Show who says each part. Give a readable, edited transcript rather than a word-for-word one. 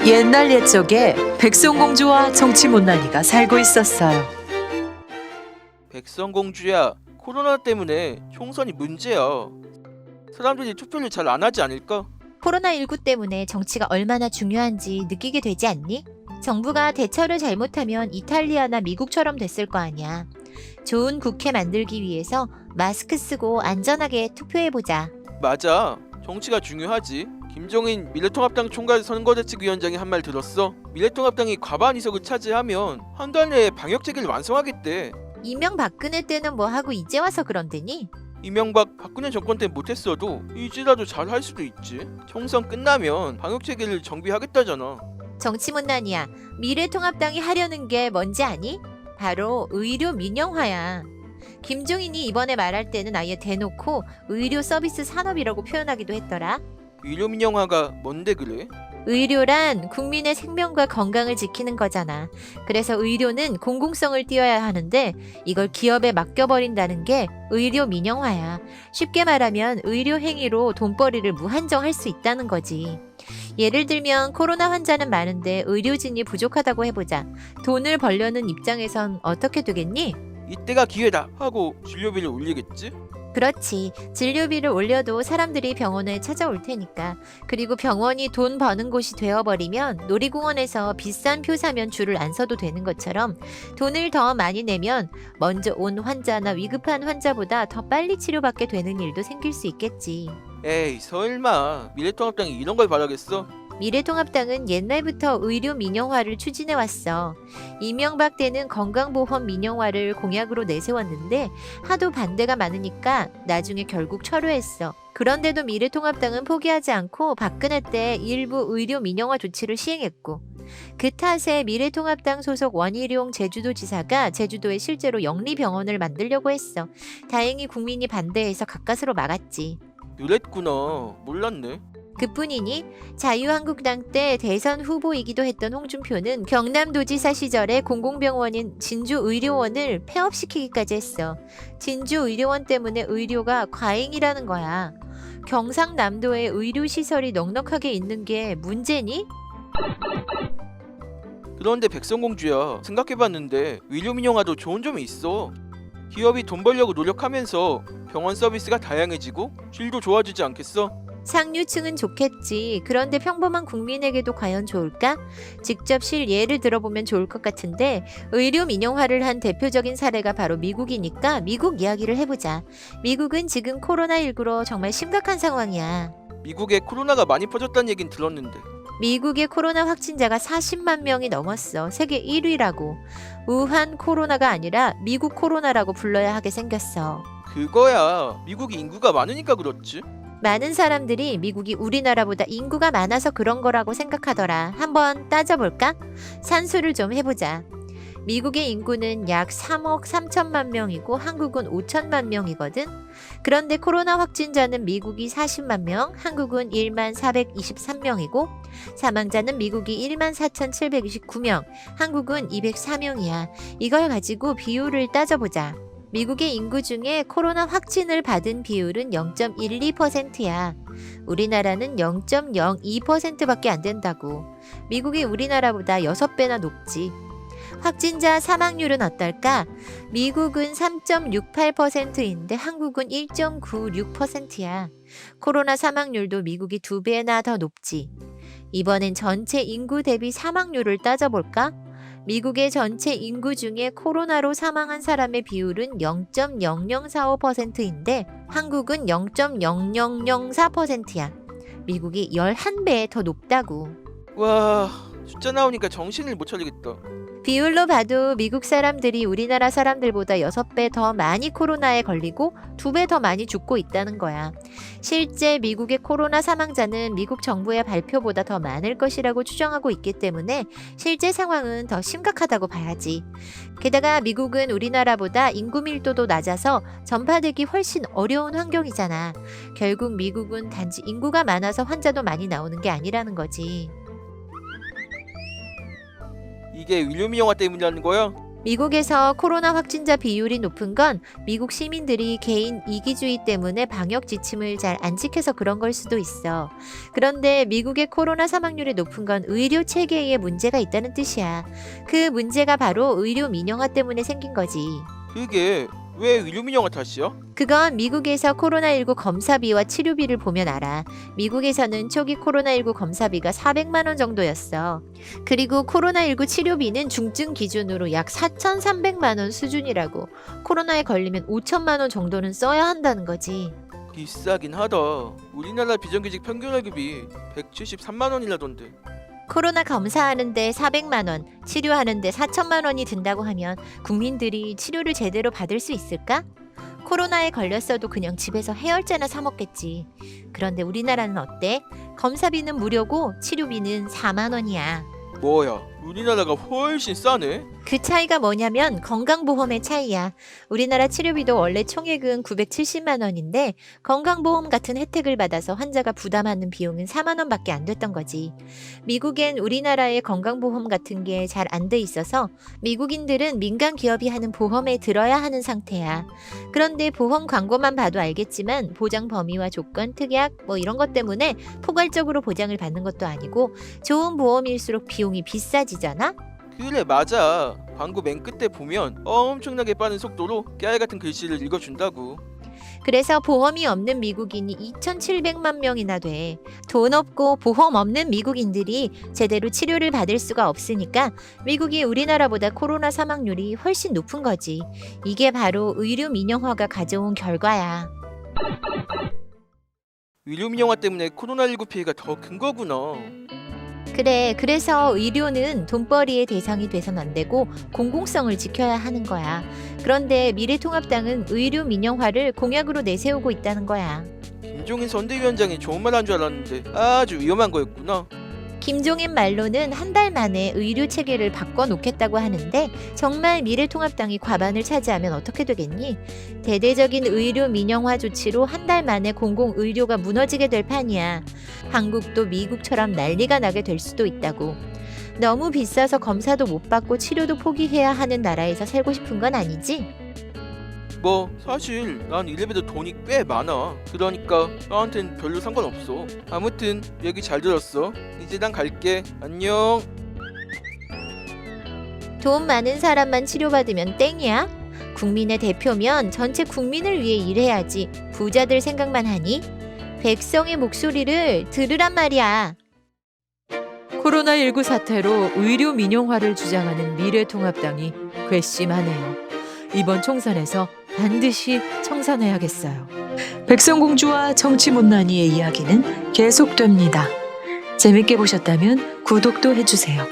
Speaker 1: 옛날 옛적에 백성공주와 정치못난이가 살고 있었어요.
Speaker 2: 백성공주야, 코로나 때문에 총선이 문제야. 사람들이 투표를 잘 안 하지 않을까?
Speaker 3: 코로나19 때문에 정치가 얼마나 중요한지 느끼게 되지 않니? 정부가 대처를 잘못하면 이탈리아나 미국처럼 됐을 거 아니야. 좋은 국회 만들기 위해서 마스크 쓰고 안전하게 투표해보자.
Speaker 2: 맞아. 정치가 중요하지. 김종인 미래통합당 총괄 선거대책위원장이 한 말 들었어. 미래통합당이 과반 의석을 차지하면 한 달 내에 방역체계를 완성하겠대.
Speaker 3: 이명박근혜 때는 뭐 하고 이제 와서 그런데니?
Speaker 2: 이명박, 박근혜 정권 때 못했어도 이제라도 잘 할 수도 있지. 총선 끝나면 방역체계를 정비하겠다잖아.
Speaker 3: 정치문난이야. 미래통합당이 하려는 게 뭔지 아니? 바로 의료 민영화야. 김종인이 이번에 말할 때는 아예 대놓고 의료 서비스 산업이라고 표현하기도 했더라.
Speaker 2: 의료 민영화가 뭔데 그래?
Speaker 3: 의료란 국민의 생명과 건강을 지키는 거잖아. 그래서 의료는 공공성을 띄어야 하는데 이걸 기업에 맡겨버린다는 게 의료 민영화야. 쉽게 말하면 의료 행위로 돈벌이를 무한정 할 수 있다는 거지. 예를 들면 코로나 환자는 많은데 의료진이 부족하다고 해보자. 돈을 벌려는 입장에선 어떻게 되겠니?
Speaker 2: 이때가 기회다 하고 진료비를 올리겠지?
Speaker 3: 그렇지. 진료비를 올려도 사람들이 병원에 찾아올 테니까. 그리고 병원이 돈 버는 곳이 되어버리면 놀이공원에서 비싼 표 사면 줄을 안 서도 되는 것처럼 돈을 더 많이 내면 먼저 온 환자나 위급한 환자보다 더 빨리 치료받게 되는 일도 생길 수 있겠지.
Speaker 2: 에이 설마 미래통합당이 이런 걸 바라겠어?
Speaker 3: 미래통합당은 옛날부터 의료 민영화를 추진해왔어. 이명박 때는 건강보험 민영화를 공약으로 내세웠는데 하도 반대가 많으니까 나중에 결국 철회했어. 그런데도 미래통합당은 포기하지 않고 박근혜 때 일부 의료 민영화 조치를 시행했고 그 탓에 미래통합당 소속 원희룡 제주도지사가 제주도에 실제로 영리병원을 만들려고 했어. 다행히 국민이 반대해서 가까스로 막았지.
Speaker 2: 그랬구나. 몰랐네.
Speaker 3: 그뿐이니 자유한국당 때 대선 후보이기도 했던 홍준표는 경남도지사 시절에 공공병원인 진주의료원을 폐업시키기까지 했어. 진주의료원 때문에 의료가 과잉이라는 거야. 경상남도에 의료시설이 넉넉하게 있는 게 문제니?
Speaker 2: 그런데 백성공주야, 생각해봤는데 의료 민영화도 좋은 점이 있어. 기업이 돈 벌려고 노력하면서 병원 서비스가 다양해지고 질도 좋아지지 않겠어?
Speaker 3: 상류층은 좋겠지. 그런데 평범한 국민에게도 과연 좋을까? 직접 실예를 들어보면 좋을 것 같은데 의료 민영화를 한 대표적인 사례가 바로 미국이니까 미국 이야기를 해보자. 미국은 지금 코로나19로 정말 심각한 상황이야.
Speaker 2: 미국에 코로나가 많이 퍼졌다는 얘긴 들었는데.
Speaker 3: 미국의 코로나 확진자가 40만 명이 넘었어. 세계 1위라고. 우한 코로나가 아니라 미국 코로나라고 불러야 하게 생겼어.
Speaker 2: 그거야. 미국이 인구가 많으니까 그렇지.
Speaker 3: 많은 사람들이 미국이 우리나라보다 인구가 많아서 그런 거라고 생각하더라. 한번 따져볼까? 산수를 좀 해보자. 미국의 인구는 약 3억 3천만 명이고 한국은 5천만 명이거든. 그런데 코로나 확진자는 미국이 40만 명, 한국은 1만 423명이고 사망자는 미국이 1만 4,729명, 한국은 204명이야. 이걸 가지고 비율을 따져보자. 미국의 인구 중에 코로나 확진을 받은 비율은 0.12%야. 우리나라는 0.02%밖에 안 된다고. 미국이 우리나라보다 6배나 높지. 확진자 사망률은 어떨까? 미국은 3.68%인데 한국은 1.96%야. 코로나 사망률도 미국이 2배나 더 높지. 이번엔 전체 인구 대비 사망률을 따져볼까? 미국의 전체 인구 중에 코로나로 사망한 사람의 비율은 0.0045%인데 한국은 0.0004%야. 미국이 11배 더 높다고.
Speaker 2: 와, 숫자 나오니까 정신을 못 차리겠다.
Speaker 3: 비율로 봐도 미국 사람들이 우리나라 사람들보다 6배 더 많이 코로나에 걸리고 2배 더 많이 죽고 있다는 거야. 실제 미국의 코로나 사망자는 미국 정부의 발표보다 더 많을 것이라고 추정하고 있기 때문에 실제 상황은 더 심각하다고 봐야지. 게다가 미국은 우리나라보다 인구 밀도도 낮아서 전파되기 훨씬 어려운 환경이잖아. 결국 미국은 단지 인구가 많아서 환자도 많이 나오는 게 아니라는 거지.
Speaker 2: 이게 의료 민영화 때문이라는 거야?
Speaker 3: 미국에서 코로나 확진자 비율이 높은 건 미국 시민들이 개인 이기주의 때문에 방역 지침을 잘 안 지켜서 그런 걸 수도 있어. 그런데 미국의 코로나 사망률이 높은 건 의료 체계에 문제가 있다는 뜻이야. 그 문제가 바로 의료 민영화 때문에 생긴 거지.
Speaker 2: 그게 왜 의료민영화 탓이야?
Speaker 3: 그건 미국에서 코로나19 검사비와 치료비를 보면 알아. 미국에서는 초기 코로나19 검사비가 400만 원 정도였어. 그리고 코로나19 치료비는 중증 기준으로 약 4,300만 원 수준이라고. 코로나에 걸리면 5천만 원 정도는 써야 한다는 거지.
Speaker 2: 비싸긴 하다. 우리나라 비정규직 평균 월급이 173만 원이라던데.
Speaker 3: 코로나 검사하는데 400만 원, 치료하는데 4천만 원이 든다고 하면 국민들이 치료를 제대로 받을 수 있을까? 코로나에 걸렸어도 그냥 집에서 해열제나 사 먹겠지. 그런데 우리나라는 어때? 검사비는 무료고 치료비는 4만 원이야.
Speaker 2: 뭐야, 우리나라가 훨씬 싸네?
Speaker 3: 그 차이가 뭐냐면 건강보험의 차이야. 우리나라 치료비도 원래 총액은 970만 원인데 건강보험 같은 혜택을 받아서 환자가 부담하는 비용은 4만 원밖에 안 됐던 거지. 미국엔 우리나라의 건강보험 같은 게 잘 안 돼 있어서 미국인들은 민간 기업이 하는 보험에 들어야 하는 상태야. 그런데 보험 광고만 봐도 알겠지만 보장 범위와 조건, 특약 뭐 이런 것 때문에 포괄적으로 보장을 받는 것도 아니고 좋은 보험일수록 비용이 비싸지잖아?
Speaker 2: 그래, 맞아. 광고 맨 끝에 보면 엄청나게 빠른 속도로 깨알 같은 글씨를 읽어준다고.
Speaker 3: 그래서 보험이 없는 미국인이 2,700만 명이나 돼. 돈 없고 보험 없는 미국인들이 제대로 치료를 받을 수가 없으니까 미국이 우리나라보다 코로나 사망률이 훨씬 높은 거지. 이게 바로 의료 민영화가 가져온 결과야.
Speaker 2: 의료민영화 때문에 코로나19 피해가 더 큰 거구나.
Speaker 3: 그래, 그래서 의료는 돈벌이의 대상이 돼선 안 되고 공공성을 지켜야 하는 거야. 그런데 미래통합당은 의료 민영화를 공약으로 내세우고 있다는 거야.
Speaker 2: 김종인 선대위원장이 좋은 말 한 줄 알았는데 아주 위험한 거였구나.
Speaker 3: 김종인 말로는 한 달 만에 의료 체계를 바꿔놓겠다고 하는데 정말 미래통합당이 과반을 차지하면 어떻게 되겠니? 대대적인 의료 민영화 조치로 한 달 만에 공공의료가 무너지게 될 판이야. 한국도 미국처럼 난리가 나게 될 수도 있다고. 너무 비싸서 검사도 못 받고 치료도 포기해야 하는 나라에서 살고 싶은 건 아니지?
Speaker 2: 뭐 사실 난 이래봬도 돈이 꽤 많아. 그러니까 나한텐 별로 상관없어. 아무튼 얘기 잘 들었어. 이제 난 갈게. 안녕.
Speaker 3: 돈 많은 사람만 치료받으면 땡이야? 국민의 대표면 전체 국민을 위해 일해야지 부자들 생각만 하니? 백성의 목소리를 들으란 말이야.
Speaker 1: 코로나19 사태로 의료 민영화를 주장하는 미래통합당이 괘씸하네요. 이번 총선에서 반드시 청산해야겠어요. 백성공주와 정치못난이의 이야기는 계속됩니다. 재밌게 보셨다면 구독도 해주세요.